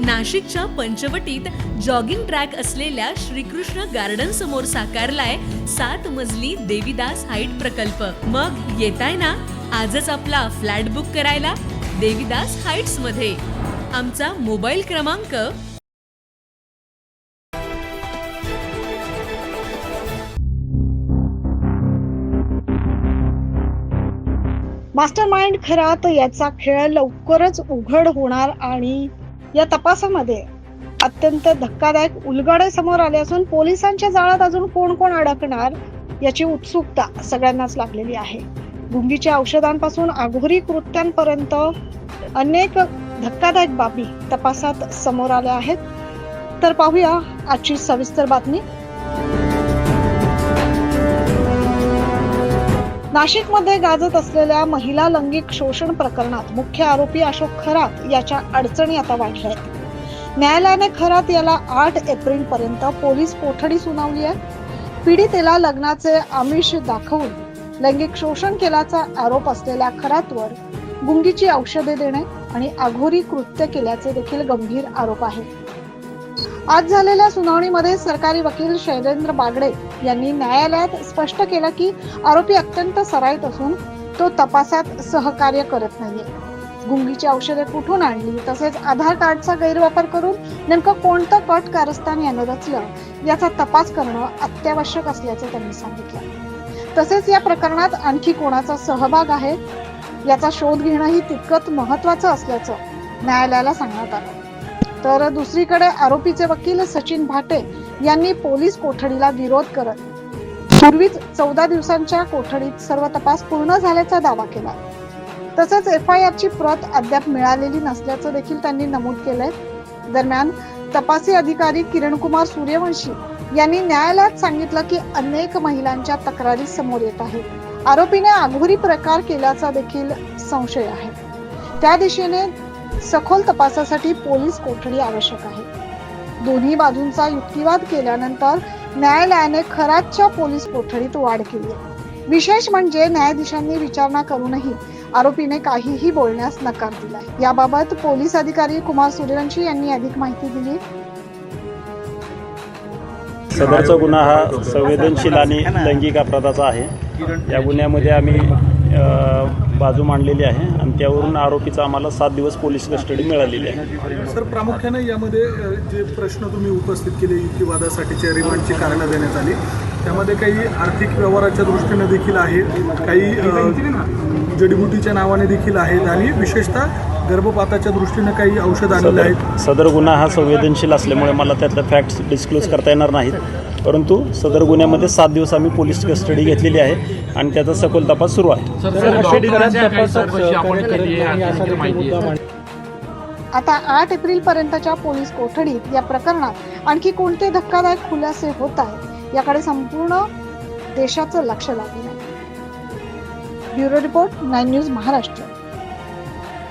नाशिकच्या पंचवटीत jogging track असलेल्या Shrikrishna garden समोर साकारलाय 7 मजली देवीदास हाईट प्रकल्प। मग येताय ना आजच आपला फ्लॅट बुक करायला देवीदास हाईट्स मध्ये। आमचा मोबाईल क्रमांक मास्टरमाइंड खरात याचा खेळ लवकरच उघड होणार आणि या तपासामध्ये अत्यंत धक्कादायक उलगडे समोर आले असून पोलिसांच्या जाळ्यात अजून कोण कोण अडकणार याची उत्सुकता सगळ्यांनाच लागलेली आहे। गुंगीच्या औषधांपासून आघोरी कृत्यांपर्यंत अनेक धक्कादायक बाबी तपासात समोर आल्या आहेत। तर पाहूया आजची सविस्तर बातमी। नाशिकमध्ये गाजत असलेल्या महिला लैंगिक शोषण प्रकरणात मुख्य आरोपी अशोक खरात याच्या अडचणी आता वाढल्या आहेत। न्यायालयाने खरात याला 8 एप्रिल पर्यंत पोलीस कोठडी सुनावली आहे। पीडितेला लग्नाचे आमिष दाखवून लैंगिक शोषण केल्याचा आरोप असलेल्या खरातवर गुंगीची औषधे देणे आणि आघोरी कृत्य केल्याचे देखील गंभीर आरोप आहेत। आज झालेल्या सुनावणीमध्ये सरकारी वकील शैलेंद्र बागडे यांनी न्यायालयात स्पष्ट केलं की आरोपी अत्यंत सराईत असून तो तपासात सहकार्य करत नाहीये। गुंगीची औषधे कुठून आणली तसेच आधार कार्डचा गैरवापर करून नेमकं कोणतं कट कारस्थान यानं रचलं याचा तपास करणं अत्यावश्यक असल्याचे त्यांनी सांगितलं। तसेच या प्रकरणात आणखी कोणाचा सहभाग आहे याचा शोध घेणंही तितकंच महत्वाचं असल्याचं न्यायालयाला सांगण्यात आलं। तर दुसरीकडे आरोपीचे वकील सचिन भाटे यांनी पोलीस कोठडीला विरोध करत पूर्वीच 14 दिवसांच्या कोठडीत सर्व तपास पूर्ण झाल्याचा दावा केला। तसेच FIR ची प्रत अद्याप मिळालेली नसल्याचं देखील त्यांनी नमूद केलंय। दरम्यान तपासी अधिकारी किरणकुमार सूर्यवंशी यांनी न्यायालयात सांगितलं की अनेक महिलांच्या तक्रारी समोर येत आहेत। आरोपीने आघोरी प्रकार केल्याचा देखील संशय आहे। त्या दिशेने सखोल तपासासाठी पोलीस कोठडी आवश्यक आहे। दोन्ही बाजूंचा युक्तिवाद केल्यानंतर न्यायालयाने खरातच्या पोलीस कोठडीत वाढ केली आहे। विशेष म्हणजे न्यायाधीशांनी विचारणा करूनही आरोपीने काहीही बोलण्यास नकार दिलाय। याबाबत पोलीस अधिकारी कुमार सूर्यवंशी यांनी अधिक माहिती दिली। सदरचा गुन्हा हा संवेदनशील आणि लैंगिक अपराधाचा आहे। या गुन्ह्यामध्ये आम्ही बाजू मांडलेली आहे आणि त्यावरून आरोपीचा आम्हाला 7 दिवस पोलीस कस्टडी मिळालेली आहे। सर, प्रामुख्याने यामध्ये जे प्रश्न तुम्ही उपस्थित केले युक्तिवादासाठीच्या रिमांडची कारणं देण्यात आली, त्यामध्ये काही आर्थिक व्यवहाराच्या दृष्टीने देखील आहे, काही जडीबुटीच्या नावाने देखील आहेत आणि विशेषतः गर्भपाताच्या दृष्टीने काही औषध आणलेले आहेत। सदर गुन्हा हा संवेदनशील असल्यामुळे मला त्यातले फॅक्ट्स डिस्क्लोज करता येणार नाहीत, परंतु सदर गुन्ह्यामध्ये 7 दिवस आम्ही पोलीस कस्टडी घेतलेली आहे आणि त्याचा सखोल तपास सुरू आहे। आता 8 एप्रिल पर्यंतच्या पोलीस कोठडीत या प्रकरणात आणखी कोणते धक्कादायक खुलासे होत आहेत याकडे संपूर्ण देशाचं लक्ष लागलं आहे। Bureau report 9 news Maharashtra.